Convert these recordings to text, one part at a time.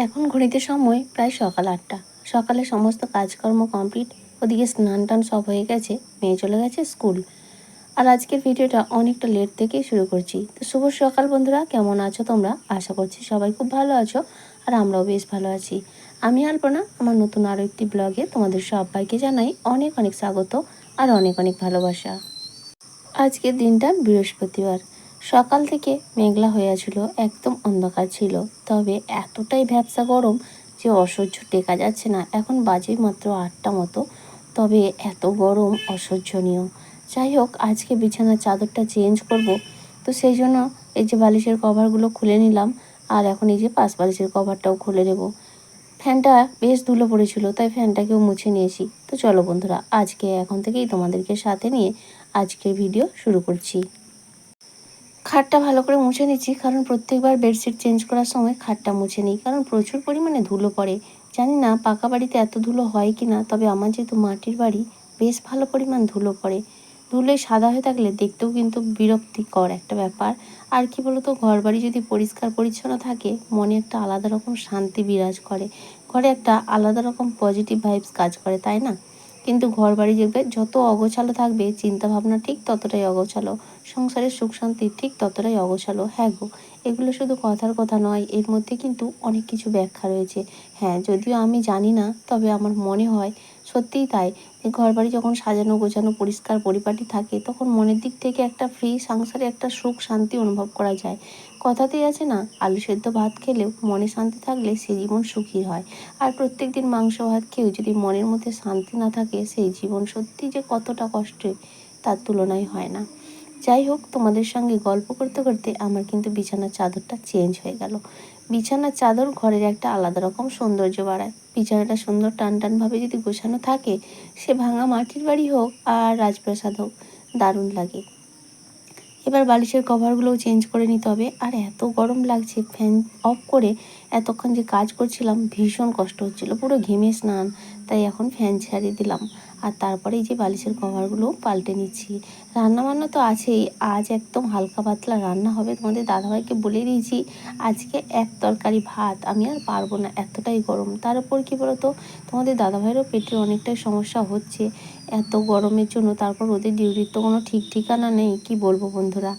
এখন ঘড়িতে সময় প্রায় সকাল ৮টা। সকালে সমস্ত কাজকর্ম কমপ্লিট, ওদিকে স্নান টান সব হয়ে গেছে, মেয়ে চলে গেছে স্কুল। আর আজকের ভিডিওটা অনেকটা লেট থেকেই শুরু করছি। তো শুভ সকাল বন্ধুরা, কেমন আছো তোমরা? আশা করছি সবাই খুব ভালো আছো, আর আমরাও বেশ ভালো আছি। আমি আলপনা, আমার নতুন আরও একটি ব্লগে তোমাদের সবাইকে জানাই অনেক অনেক স্বাগত আর অনেক অনেক ভালোবাসা। আজকের দিনটা বৃহস্পতিবার। সকাল থেকে মেঘলা হয়ে ছিল, একদম অন্ধকার ছিল। তবে এতটাই ভ্যাপসা গরম যে অসহ্য টেকা যাচ্ছে না। এখন বাজে মাত্র ৮টা মতো, তবে এত গরম অসহ্যনীয়। যাই হোক, আজকে বিছানার চাদরটা চেঞ্জ করব, তো সেই জন্য এই যে বালিশের কভারগুলো খুলে নিলাম, আর এখন এই যে পাশ বালিশের কভারটাও খুলে নেব। ফ্যানটা বেশ ধুলো পড়েছিল, তাই ফ্যানটাকেও মুছে নিয়েছি। তো চলো বন্ধুরা, আজকে এখন থেকেই তোমাদেরকে সাথে নিয়ে আজকের ভিডিও শুরু করছি। খাটটা ভালো করে মুছে নিচ্ছি, কারণ প্রত্যেকবার বেডশিট চেঞ্জ করার সময় খাটটা মুছে নিই, কারণ প্রচুর পরিমাণে ধুলো পড়ে। জানি না পাকা বাড়িতে এত ধুলো হয় কি না, তবে আমার যেহেতু মাটির বাড়ি, বেশ ভালো পরিমাণ ধুলো পড়ে। ধুলোয় সাদা হয়ে থাকলে দেখতেও কিন্তু বিরক্তিকর একটা ব্যাপার। আর কি বলতো, ঘর বাড়ি যদি পরিষ্কার পরিচ্ছন্ন থাকে, মনে একটা আলাদা রকম শান্তি বিরাজ করে, ঘরে একটা আলাদা রকম পজিটিভ ভাইবস কাজ করে, তাই না? কিন্তু ঘর বাড়ি দেখবে যত অগোছালো থাকবে, চিন্তাভাবনা ঠিক ততটাই অগোছালো, সংসারের সুখ শান্তি ঠিক ততটাই অগোছালো। হ্যাঁ গো, এগুলো শুধু কথার কথা নয়, এর মধ্যে কিন্তু অনেক কিছু ব্যাখ্যা রয়েছে। হ্যাঁ, যদিও আমি জানি না, তবে আমার মনে হয় সত্যিই তাই। ঘর বাড়ি যখন সাজানো গোছানো পরিষ্কার পরিপাটি থাকে, তখন মনের দিক থেকে একটা ফ্রি, সংসারে একটা সুখ শান্তি অনুভব করা যায়। কথাতেই আছে না, আলু সেদ্ধ ভাত খেলেও মনে শান্তি থাকলে সে জীবন সুখী হয়। আর প্রত্যেক দিন মাংস ভাত খেয়েও যদি মনের মধ্যে শান্তি না থাকে, সেই জীবন সত্যি যে কতটা কষ্টের, তার তুলনায় হয় না। যাই হোক, তোমাদের সঙ্গে গল্প করতে করতে আমার কিন্তু বিছানার চাদরটা চেঞ্জ হয়ে গেল। বিছানার চাদর ঘরের একটা আলাদা রকম সৌন্দর্য বাড়ায়। বিছানাটা সুন্দর টান টানভাবে যদি গোছানো থাকে, সে ভাঙা মাটির বাড়ি হোক আর রাজপ্রাসাদ হোক, দারুণ লাগে। এবার বালিশের কভারগুলোও চেঞ্জ করে নিতে হবে। আর এত গরম লাগছে, ফ্যান অফ করে এতক্ষণ যে কাজ করছিলাম, ভীষণ কষ্ট হচ্ছিল, পুরো ঘেমে স্নান। তাই এখন ফ্যান ছাড়িয়ে দিলাম, আর তারপরে এই যে বালিশের কভারগুলো পাল্টে নিচ্ছি। রান্নাবান্না তো আছেই, আজ একদম হালকা পাতলা রান্না হবে। তোমাদের দাদাভাইকে বলে দিয়েছি আজকে এক তরকারি ভাত, আমি আর পারবো না, এতটাই গরম। তার উপর কী বলতো, তোমাদের দাদাভাইয়েরও পেটের অনেকটাই সমস্যা হচ্ছে এত গরমের জন্য। তারপর ওদের ডিউটির তো কোনো ঠিক ঠিকানা নেই, কি বলবো বন্ধুরা।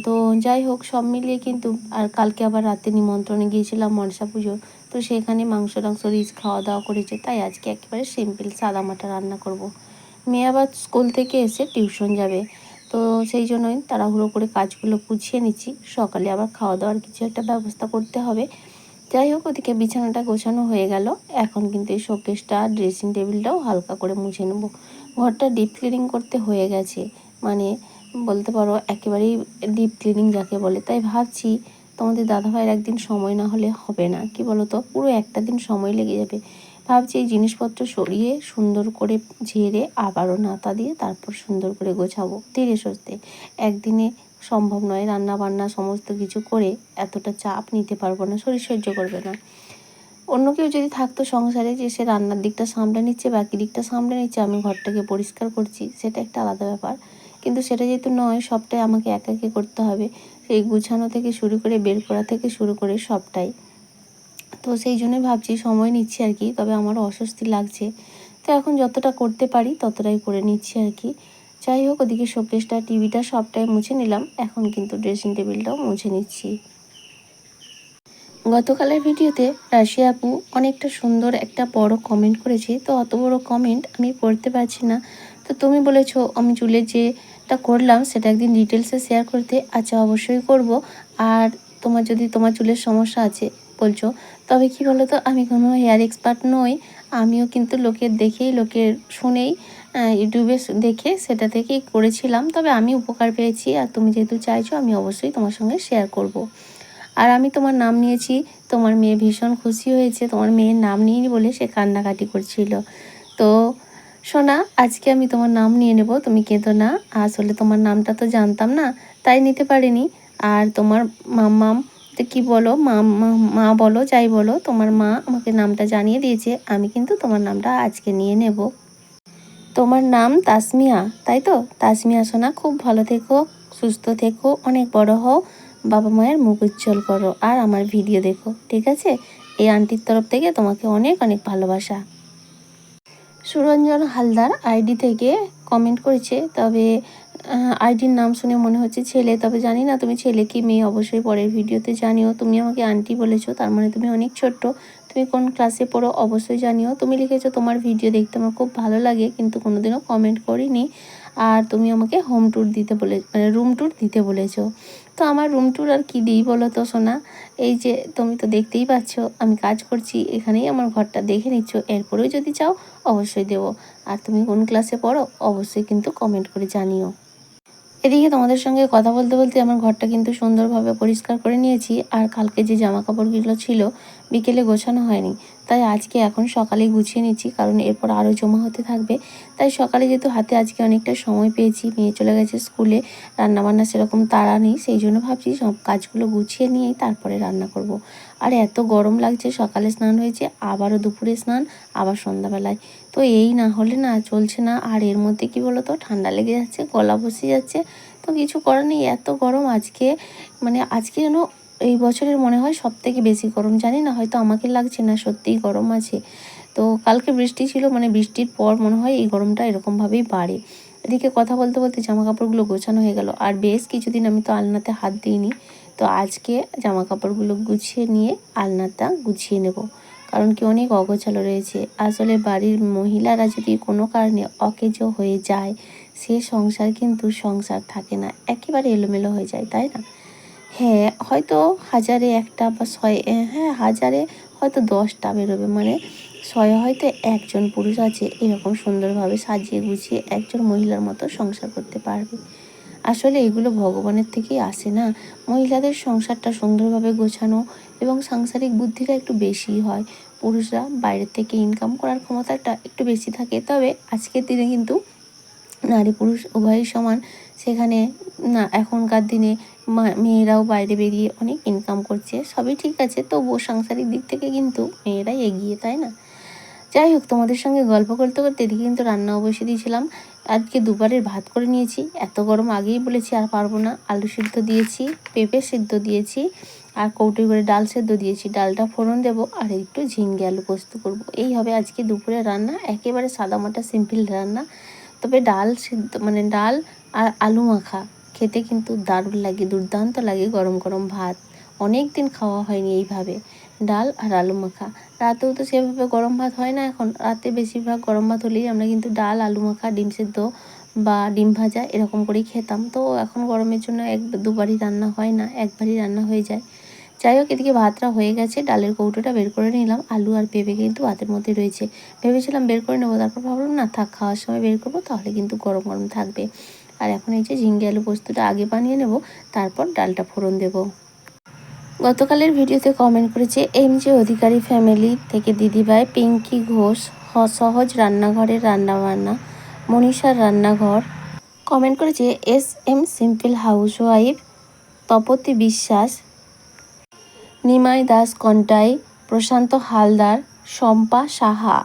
তো যাই হোক, সব মিলিয়ে কিন্তু, আর কালকে আবার রাতে নিমন্ত্রণে গিয়েছিলাম মনসা পুজো, তো সেখানে মাংস টাংস রিচ খাওয়া দাওয়া করেছে। তাই আজকে একেবারে সিম্পল সাদামাটা রান্না করব। মেয়ে আবার স্কুল থেকে এসে টিউশন যাবে, তো সেই জন্যই তাড়াহুড়ো করে কাজগুলো গুছিয়ে নিচ্ছি। সকালে আবার খাওয়া দাওয়ার কিছু একটা ব্যবস্থা করতে হবে। যাই হোক, ওদিকে বিছানাটা গোছানো হয়ে গেল। এখন কিন্তু এই শোকেসটা, ড্রেসিং টেবিলটাও হালকা করে মুছে নেব। ঘরটা ডিপ ক্লিনিং করতে হয়ে গেছে, মানে বলতে পারো একেবারেই ডিপ ক্লিনিং যাকে বলে। তাই ভাবছি তোমাদের দাদাভাইয়ের একদিন সময় না হলে হবে না, কি বলো তো, পুরো একটা দিন সময় লেগে যাবে। ভাবছি এই জিনিসপত্র সরিয়ে সুন্দর করে ঝেড়ে আবারও নাতা দিয়ে তারপর সুন্দর করে গোছাবো ধীরে সুস্থে। একদিনে সম্ভব নয়, রান্না বান্না সমস্ত কিছু করে এতটা চাপ নিতে পারবো না, শরীর সহ্য করবে না। অন্য কেউ যদি থাকতো সংসারে, যে সে রান্নার দিকটা সামলে নিচ্ছে, বাকি দিকটা সামলে নিচ্ছে, আমি ঘরটাকে পরিষ্কার করছি, সেটা একটা আলাদা ব্যাপার। কিন্তু সেটা যেহেতু নয়, সবটাই আমাকে একাকে করতে হবে। সেই গুছানো থেকে শুরু করে, বের করা থেকে শুরু করে সবটাই। তো সেই জন্যই ভাবছি সময় নিচ্ছি আর কি, তবে আমারও অস্বস্তি লাগছে। তো এখন যতটা করতে পারি ততটাই করে নিচ্ছি আর কি। যাই হোক, ওদিকে শোকেসটা, টিভিটা সবটাই মুছে নিলাম। এখন কিন্তু ড্রেসিং টেবিলটাও মুছে নিচ্ছি। গতকালের ভিডিওতে রাশিয়া আপু অনেকটা সুন্দর একটা বড় কমেন্ট করেছে, তো অত বড় কমেন্ট আমি পড়তে পারছি না। তো তুমি বলেছো আমি চুলের যেটা করলাম সেটা একদিন ডিটেলসে শেয়ার করতে। আচ্ছা, অবশ্যই করব। আর তোমার চুলের সমস্যা আছে বলছো, তবে কি বলো তো, আমি কোনো হেয়ার এক্সপার্ট নই। আমিও কিন্তু লোকের দেখেই, লোকের শুনেই, ইউটিউবে দেখে সেটা থেকেই করেছিলাম। তবে আমি উপকার পেয়েছি, আর তুমি যেহেতু চাইছো, আমি অবশ্যই তোমার সঙ্গে শেয়ার করব। আর আমি তোমার নাম নিয়েছি, তোমার মেয়ে ভীষণ খুশি হয়েছে। তোমার মেয়ের নাম নিইনি বলে সে কান্নাকাটি করছিল। তো সোনা, আজকে আমি তোমার নাম নিয়ে নেব, তুমি কেঁদো না। আসলে তোমার নামটা তো জানতাম না, তাই নিতে পারিনি। আর তোমার মাম্মাম, তো কী বলো, মা মা বলো, যাই বলো, তোমার মা আমাকে নামটা জানিয়ে দিয়েছে, আমি কিন্তু তোমার নামটা আজকে নিয়ে নেব। তোমার নাম তাসমিয়া, তাই তো? তাসমিয়া সোনা, খুব ভালো থেকো, সুস্থ থেকো, অনেক বড় হও, বাবা মায়ের মুখ উজ্জ্বল করো আর আমার ভিডিও দেখো, ঠিক আছে? এই আন্টির তরফ থেকে তোমাকে অনেক অনেক ভালোবাসা। সুরঞ্জন হালদার আইডি থেকে কমেন্ট করেছে, তবে আইডির নাম শুনে মনে হচ্ছে ছেলে, তবে জানি না তুমি ছেলে কি মেয়ে, অবশ্যই পরের ভিডিওতে জানিও। তুমি আমাকে আন্টি বলেছো, তার মানে তুমি অনেক ছোট্ট। তুমি কোন ক্লাসে পড়ো অবশ্যই জানিও। তুমি লিখেছো তোমার ভিডিও দেখতে আমার খুব ভালো লাগে, কিন্তু কোনোদিনও কমেন্ট করিনি। আর তুমি আমাকে হোম ট্যুর দিতে বলে, মানে রুম ট্যুর দিতে বলেছো। তো আমার রুম ট্যুর আর কি দিই বলো তো সোনা? এই যে তুমি তো দেখতেই পাচ্ছ আমি কাজ করছি, এখানেই আমার ঘরটা দেখে নিচ্ছ। এরপরেও যদি চাও অবশ্যই দেবো। আর তুমি কোন ক্লাসে পড়ো অবশ্যই কিন্তু কমেন্ট করে জানিও। এদিকে তোমাদের সঙ্গে কথা বলতে বলতে আমার ঘরটা কিন্তু সুন্দরভাবে পরিষ্কার করে নিয়েছি। আর কালকে যে জামা কাপড়গুলো ছিল বিকেলে গোছানো হয়নি, তাই আজকে এখন সকালে গুছিয়ে নিচ্ছি, কারণ এরপর আরও জমা হতে থাকবে। তাই সকালে যেহেতু হাতে আজকে অনেকটা সময় পেয়েছি, মেয়ে চলে গেছে স্কুলে, রান্নাবান্না সেরকম তাড়া নেই, সেই জন্য ভাবছি সব কাজগুলো গুছিয়ে নিয়েই তারপরে রান্না করব। আর এত গরম লাগছে, সকালে স্নান হয়েছে, আবারও দুপুরে স্নান, আবার সন্ধ্যাবেলায়। তো এই না হলে না চলছে না। আর এর মধ্যে কি বলো তো, ঠান্ডা লেগে যাচ্ছে, গলা বসে যাচ্ছে। তো কিছু করার নেই, এত গরম আজকে, মানে আজকে যেন এই বছরের মনে হয় সবথেকে বেশি গরম। জানি না, হয়তো আমাকে লাগছে না, সত্যিই গরম আছে। তো কালকে বৃষ্টি ছিল, মানে বৃষ্টির পর মনে হয় এই গরমটা এরকমভাবেই বাড়ে। এদিকে কথা বলতে বলতে জামা কাপড়গুলো গোছানো হয়ে গেল। আর বেশ কিছুদিন আমি তো আলনাতে হাত দিইনি, তো আজকে জামা কাপড়গুলো গুছিয়ে নিয়ে আলনাটা গুছিয়ে নেব। কারণ কি অনেক অগোছালো রয়েছে। আসলে বাড়ির মহিলারা যদি কোনো কারণে অকেজো হয়ে যায়, সে সংসার কিন্তু সংসার থাকে না, একেবারে এলোমেলো হয়ে যায়, তাই না? হ্যাঁ, হয়তো হাজারে একটা বা হ্যাঁ হাজারে হয়তো 10টা বেরোবে, মানে 100 হয়তো একজন পুরুষ আছে এরকম সুন্দরভাবে সাজিয়ে গুছিয়ে একজন মহিলার মতো সংসার করতে পারবে। আসলে এগুলো ভগবানের থেকেই আসে না। মহিলাদের সংসারটা সুন্দরভাবে গোছানো এবং সাংসারিক বুদ্ধিটা একটু বেশিই হয়। পুরুষরা বাইরের থেকে ইনকাম করার ক্ষমতাটা একটু বেশি থাকে, তবে আজকের দিনে কিন্তু নারী পুরুষ উভয়ই সমান। সেখানে না, এখনকার দিনে মেয়েরাও বাইরে বেরিয়ে অনেক ইনকাম করছে, সবই ঠিক আছে, তবুও সাংসারিক দিক থেকে কিন্তু মেয়েরাই এগিয়ে, তাই না? যাই হোক, তোমাদের সঙ্গে গল্প করতে করতে এদিকে কিন্তু রান্নাও বসিয়ে দিয়েছিলাম। আজকে দুবারের ভাত করে নিয়েছি, এত গরম আগেই বলেছি আর পারবো না। আলু সিদ্ধ দিয়েছি, পেঁপে সিদ্ধ দিয়েছি, আর কৌটোই করে ডাল সেদ্ধ দিয়েছি। ডালটা ফোড়ন দেবো আর একটু ঝিঙ্গে আলু পোস্ত করবো, এই হবে আজকে দুপুরের রান্না। একেবারে সাদামাটা সিম্পল রান্না, তবে ডাল সিদ্ধ মানে ডাল আর আলু মাখা খেতে কিন্তু দারুণ লাগে, দুর্দান্ত লাগে গরম গরম ভাত। অনেক দিন খাওয়া হয়নি এইভাবে ডাল আর আলু মাখা। রাতেও তো সেভাবে গরম ভাত হয় না, এখন রাতে বেশিরভাগ গরম ভাত হলেই আমরা কিন্তু ডাল আলু মাখা ডিম সেদ্ধ বা ডিম ভাজা এরকম করেই খেতাম। তো এখন গরমের জন্য দুবারই রান্না হয় না, একবারই রান্না হয়ে যায়। যাই হোক, এদিকে ভাতটা হয়ে গেছে, ডালের কৌটোটা বের করে নিলাম। আলু আর পেঁপে কিন্তু ভাতের মধ্যে রয়েছে, ভেবেছিলাম বের করে নেবো, তারপর ভাবলাম না থাক, খাওয়ার সময় বের করবো, তাহলে কিন্তু গরম গরম থাকবে। আর এখন এই যে ঝিঙ্গে আলু পোস্তটা আগে বানিয়ে নেব, তারপর ডালটা ফোড়ন দেবো। গতকালের ভিডিওতে কমেন্ট করেছে এমজে অধিকারী ফ্যামিলি থেকে দিদিভাই পিঙ্কি ঘোষ, সহজ রান্নাঘরের রান্নাবান্না, মনীষার রান্নাঘর। কমেন্ট করেছে SM সিম্পল হাউসওয়াইফ, তপতি বিশ্বাস, নিমাই দাস কন্টাই, প্রশান্ত হালদার, শম্পা সাহা।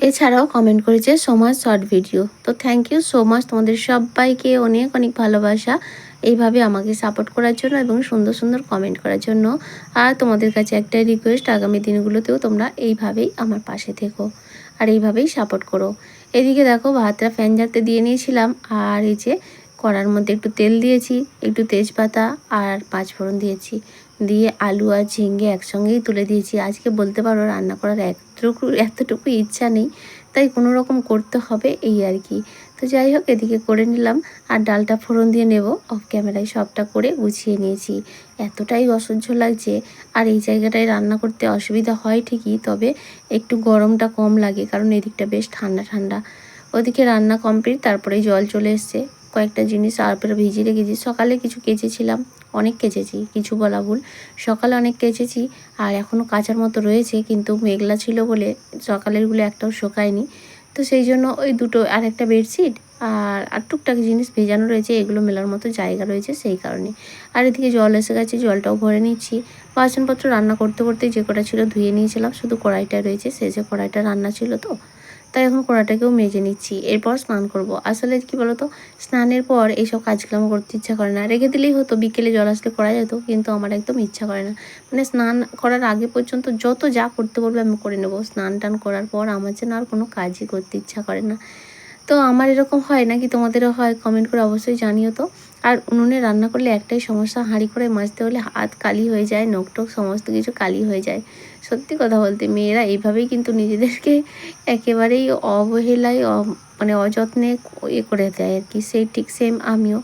এছাড়াও কমেন্ট করেছে সমাজ শর্ট ভিডিও। তো থ্যাংক ইউ সো মাচ, তোমাদের সবাইকে অনেক অনেক ভালোবাসা এইভাবে আমাকে সাপোর্ট করার জন্য এবং সুন্দর সুন্দর কমেন্ট করার জন্য। আর তোমাদের কাছে একটাই রিকোয়েস্ট, আগামী দিনগুলোতেও তোমরা এইভাবেই আমার পাশে থেকো আর এইভাবেই সাপোর্ট করো। এদিকে দেখো, ভাতটা ফ্যান ঝাড়তে দিয়ে নিয়েছিলাম, আর এই যে কড়ার মধ্যে একটু তেল দিয়েছি, একটু তেজপাতা আর পাঁচফোড়ন দিয়েছি, দিয়ে আলু আর ঝিঙ্গে একসঙ্গেই তুলে দিয়েছি। আজকে বলতে পারো রান্না করার এতটুকু ইচ্ছা নেই, তাই কোনো রকম করতে হবে এই আর কি। তো যাই হোক, এদিকে করে নিলাম আর ডালটা ফোড়ন দিয়ে নেব। অফ ক্যামেরায় সবটা করে গুছিয়ে নিয়েছি, এতটাই অসহ্য লাগছে। আর এই জায়গাটায় রান্না করতে অসুবিধা হয় ঠিকই, তবে একটু গরমটা কম লাগে, কারণ এদিকটা বেশ ঠান্ডা ঠান্ডা। ওদিকে রান্না কমপ্লিট, তারপরে জল চলে এসছে। কয়েকটা জিনিস তারপরে ভিজিয়ে রেখেছি, সকালে কিছু কেচেছিলাম, অনেক কেচেছি, কিছু বলা ভুল, সকালে অনেক কেচেছি। আর এখনও কাচার মতো রয়েছে, কিন্তু মেঘলা ছিল বলে সকালেরগুলো একটাও শোকায়নি। তো সেই জন্য ওই দুটো আর একটা বেডশিট আর টুকটাক জিনিস ভেজানো রয়েছে, এগুলো মেলার মতো জায়গা রয়েছে সেই কারণে। আর এদিকে জল এসে গেছে, জলটাও ভরে নিচ্ছি। বাসনপত্র রান্না করতে করতে যে কটা ছিল ধুয়ে নিয়েছিলাম, শুধু কড়াইটা রয়েছে, সে যে কড়াইটা রান্না ছিল, তো তাই এখন কড়াটাকেও মেজে নিচ্ছি, এরপর স্নান করব। আসলে কি বলতো, স্নানের পর এইসব কাজকর্ম করতে ইচ্ছা করে না, রেখে দিলেই হতো, বিকেলে জল আসলে করা যেত, কিন্তু আমার একদম ইচ্ছা করে না। মানে স্নান করার আগে পর্যন্ত যত যা করতে বলবে আমি করে নেবো, স্নান টান করার পর আমার যেন আর কোনো কাজই করতে ইচ্ছা করে না। তো আমার এরকম হয় নাকি তোমাদেরও হয়, কমেন্ট করে অবশ্যই জানিও তো। আর উনুনে রান্না করলে একটাই সমস্যা, হাঁড়ি করে মাজতে হলে হাত কালি হয়ে যায়, নখ টখ সমস্ত কিছু কালি হয়ে যায়। সত্যি কথা বলতে মেয়েরা এইভাবেই কিন্তু নিজেদেরকে একেবারেই অবহেলায় মানে অযত্নে করে দেয় আর কি। সেই ঠিক সেম আমিও,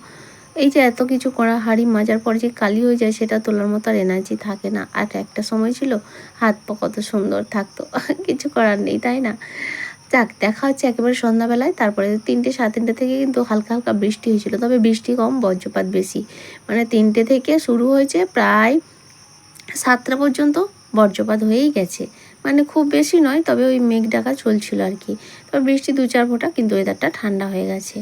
এই যে এত কিছু করা, হাঁড়ি মাজার পর যে কালি হয়ে যায় সেটা তোলার মতো আর এনার্জি থাকে না। আর একটা সময় ছিল হাত পা কত সুন্দর থাকতো কিছু করার নেই, তাই না? যাক, দেখা হচ্ছে একেবারে সন্ধ্যাবেলায়। তারপরে 3টে 3:30 থেকে কিন্তু হালকা হালকা বৃষ্টি হয়েছিল, তবে বৃষ্টি কম, বজ্রপাত বেশি। মানে 3টে থেকে শুরু হয়েছে, প্রায় 7টা পর্যন্ত বজ্রপাত হয়েই গেছে। মানে খুব বেশি নয়, তবে ওই মেঘ ডাকা চলছিল আর কি। তবে বৃষ্টি 2-4 ফোঁটা, কিন্তু ওয়েদারটা ঠান্ডা হয়ে গেছে।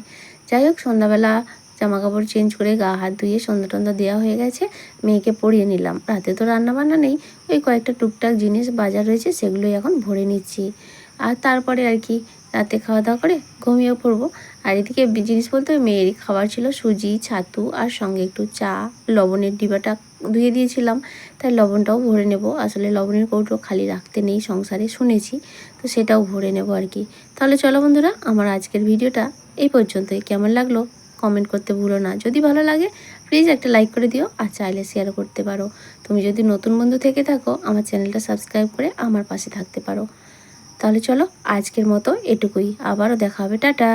যাই হোক, সন্ধ্যাবেলা জামা কাপড় চেঞ্জ করে গা হাত ধুয়ে সন্ধ্যা টন্ধা দেওয়া হয়ে গেছে, মেয়েকে পরিয়ে নিলাম। রাতে তো রান্নাবান্না নেই, ওই কয়েকটা টুকটাক জিনিস বাজার রয়েছে সেগুলোই এখন ভরে নিচ্ছি। আর তারপরে আর কি রাতে খাওয়া দাওয়া করে ঘুমিয়ে পড়বো। আর এদিকে জিনিস বলতে মেয়েরই খাবার ছিল, সুজি, ছাতু আর সঙ্গে একটু চা। লবণের ডিবাটা ধুয়ে দিয়েছিলাম, তাই লবণটাও ভরে নেব। আসলে লবণের কৌটো খালি রাখতে নেই সংসারে, শুনেছি, তো সেটাও ভরে নেব আর কি। তাহলে চলো বন্ধুরা, আমার আজকের ভিডিওটা এই পর্যন্তই। কেমন লাগলো কমেন্ট করতে ভুলো না। যদি ভালো লাগে প্লিজ একটা লাইক করে দিও, আর চাইলে শেয়ারও করতে পারো। তুমি যদি নতুন বন্ধু থেকে থাকো, আমার চ্যানেলটা সাবস্ক্রাইব করে আমার পাশে থাকতে পারো। তাহলে চলো আজকের মতো এটুকুই, আবারও দেখা হবে, টাটা।